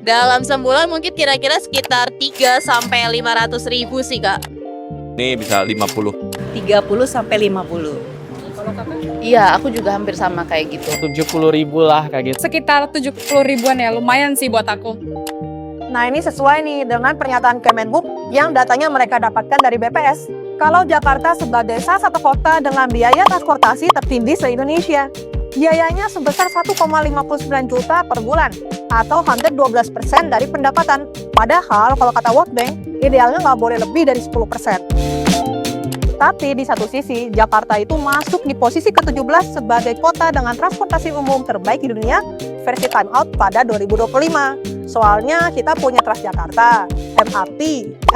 Dalam sebulan mungkin kira-kira sekitar 3.000.000-500.000 sih, Kak. Ini bisa 50. 30-50. Iya, aku juga hampir sama kayak gitu. 70.000 lah kayak gitu. Sekitar 70 ribuan ya, lumayan sih buat aku. Nah, ini sesuai nih dengan pernyataan Kemenhub yang datanya mereka dapatkan dari BPS. Kalau Jakarta sebagai salah satu kota dengan biaya transportasi tertinggi se-Indonesia, biayanya sebesar 1,59 juta per bulan atau hampir 12% dari pendapatan. Padahal kalau kata World Bank, idealnya nggak boleh lebih dari 10%. Tapi di satu sisi, Jakarta itu masuk di posisi ke-17 sebagai kota dengan transportasi umum terbaik di dunia versi Time Out pada 2025. Soalnya kita punya Transjakarta, MRT,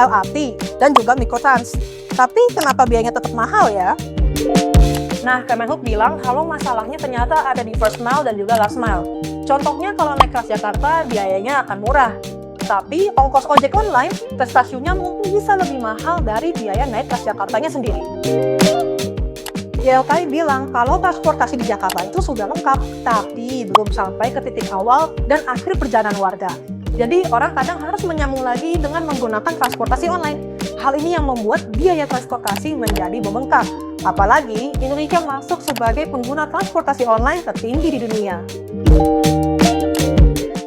LRT, dan juga Mikrotrans. Tapi kenapa biayanya tetap mahal ya? Nah, Kemenhub bilang kalau masalahnya ternyata ada di first mile dan juga last mile. Contohnya kalau naik Transjakarta biayanya akan murah. Tapi ongkos ojek online ke stasiunnya mungkin bisa lebih mahal dari biaya naik Transjakartanya sendiri. YLKI bilang kalau transportasi di Jakarta itu sudah lengkap, tapi belum sampai ke titik awal dan akhir perjalanan warga. Jadi orang kadang harus menyambung lagi dengan menggunakan transportasi online. Hal ini yang membuat biaya transportasi menjadi membengkak. Apalagi Indonesia masuk sebagai pengguna transportasi online tertinggi di dunia.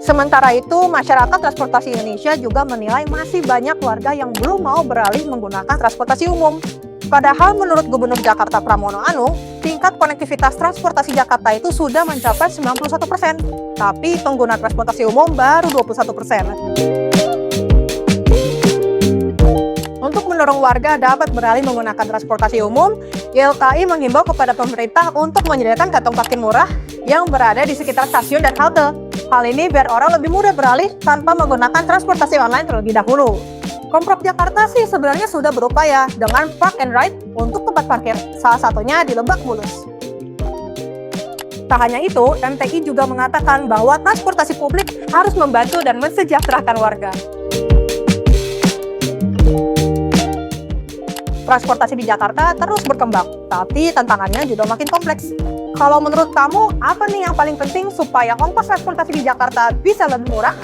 Sementara itu, masyarakat transportasi Indonesia juga menilai masih banyak warga yang belum mau beralih menggunakan transportasi umum. Padahal menurut Gubernur Jakarta Pramono Anung, tingkat konektivitas transportasi Jakarta itu sudah mencapai 91%, tapi pengguna transportasi umum baru 21%. Untuk mendorong warga dapat beralih menggunakan transportasi umum, YLKI menghimbau kepada pemerintah untuk menyediakan kantong parkir murah yang berada di sekitar stasiun dan halte. Hal ini biar orang lebih mudah beralih tanpa menggunakan transportasi online terlebih dahulu. Pemprov Jakarta sih sebenarnya sudah berupaya dengan park and ride untuk tempat parkir, salah satunya di Lebak Bulus. Tak hanya itu, MTI juga mengatakan bahwa transportasi publik harus membantu dan mensejahterakan warga. Transportasi di Jakarta terus berkembang, tapi tantangannya juga makin kompleks. Kalau menurut kamu, apa nih yang paling penting supaya ongkos transportasi di Jakarta bisa lebih murah?